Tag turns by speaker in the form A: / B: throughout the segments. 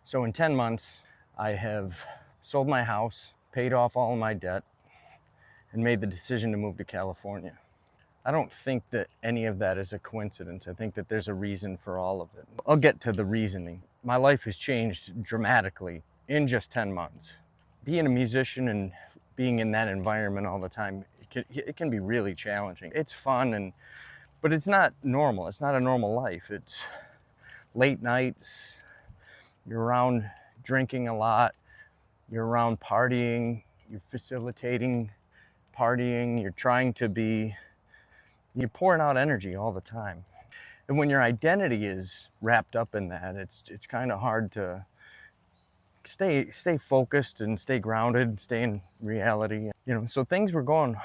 A: So in 10 months, I have sold my house, paid off all of my debt, and made the decision to move to California. I don't think that any of that is a coincidence. I think that there's a reason for all of it. I'll get to the reasoning. My life has changed dramatically in just 10 months. Being a musician and being in that environment all the time, it can be really challenging. It's fun, but it's not normal. It's not a normal life. It's late nights, you're around drinking a lot, you're around partying, you're facilitating partying, you're pouring out energy all the time. And when your identity is wrapped up in that, it's kind of hard to stay focused and stay grounded, stay in reality. So things were going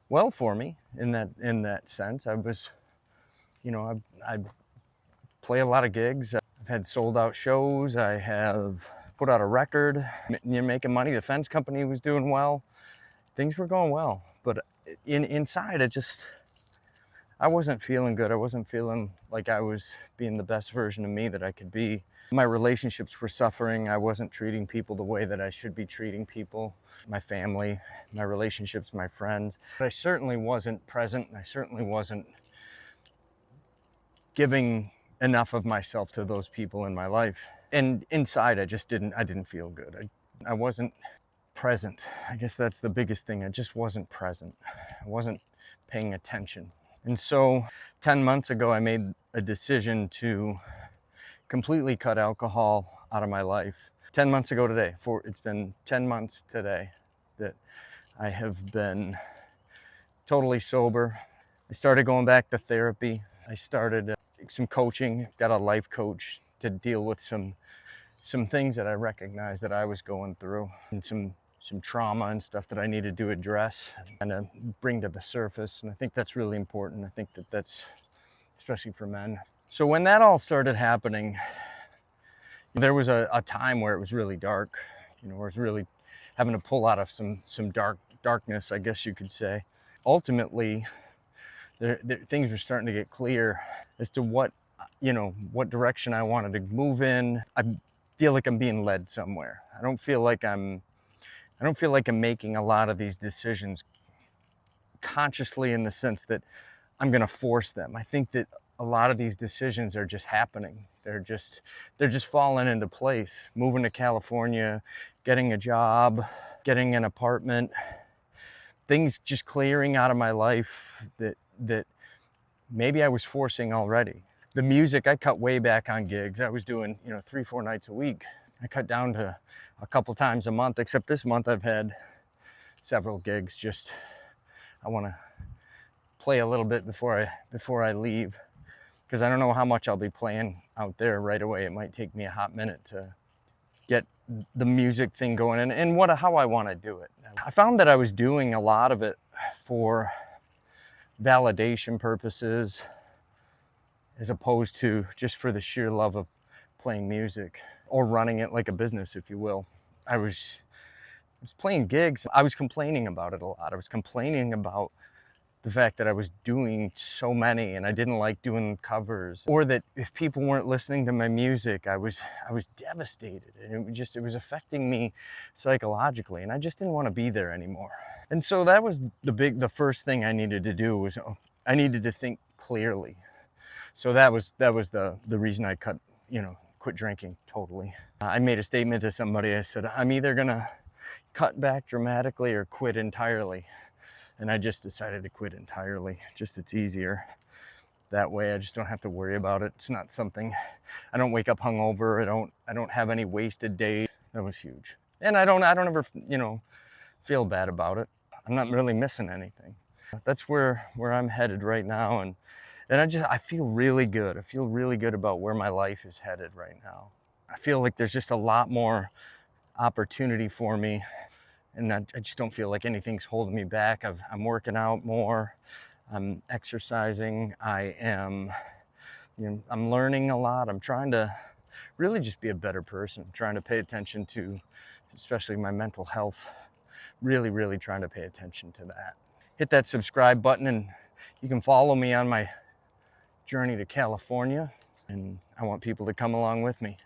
A: well for me in that sense. I was, I play a lot of gigs. I've had sold out shows. I have put out a record. You're making money. The fence company was doing well. Things were going well, but inside, I wasn't feeling good. I wasn't feeling like I was being the best version of me that I could be. My relationships were suffering. I wasn't treating people the way that I should be treating people, my family, my relationships, my friends. But I certainly wasn't present. I certainly wasn't giving enough of myself to those people in my life. And inside, I didn't feel good. I wasn't present. I guess that's the biggest thing. I just wasn't present. I wasn't paying attention. And so 10 months ago, I made a decision to completely cut alcohol out of my life. 10 months ago today, it's been 10 months today that I have been totally sober. I started going back to therapy. I started some coaching, got a life coach to deal with some things that I recognized that I was going through, and some trauma and stuff that I needed to address and bring to the surface. And I think that's really important. I think that's especially for men. So when that all started happening, there was a time where it was really dark, where I was really having to pull out of some darkness, I guess you could say. Ultimately, things were starting to get clear as to what direction I wanted to move in. I feel like I'm being led somewhere. I don't feel like I'm making a lot of these decisions consciously, in the sense that I'm going to force them. I think that a lot of these decisions are just happening. They're just falling into place. Moving to California, getting a job, getting an apartment, things just clearing out of my life that maybe I was forcing already. The music, I cut way back on gigs. I was doing 3-4 nights a week. I cut down to a couple times a month, except this month I've had several gigs. I want to play a little bit before I leave, because I don't know how much I'll be playing out there right away. It might take me a hot minute to get the music thing going and how I want to do it. I found that I was doing a lot of it for validation purposes, as opposed to just for the sheer love of playing music, or running it like a business, if you will. I was playing gigs. I was complaining about it a lot. I was complaining about the fact that I was doing so many and I didn't like doing covers, or that if people weren't listening to my music, I was devastated, and it was affecting me psychologically, and I just didn't want to be there anymore. And so that was the first thing I needed to do. Was I needed to think clearly. So that was the reason I quit drinking totally. I made a statement to somebody. I said, I'm either gonna cut back dramatically or quit entirely. And I just decided to quit entirely. It's easier that way. I just don't have to worry about it. It's not something, I don't wake up hungover. I don't have any wasted days. That was huge. And I don't ever, feel bad about it. I'm not really missing anything. That's where I'm headed right now. And I feel really good. I feel really good about where my life is headed right now. I feel like there's just a lot more opportunity for me, and I just don't feel like anything's holding me back. I'm working out more. I'm exercising. I'm learning a lot. I'm trying to really just be a better person. I'm trying to pay attention to, especially my mental health. Really, really trying to pay attention to that. Hit that subscribe button, and you can follow me on my journey to California, and I want people to come along with me.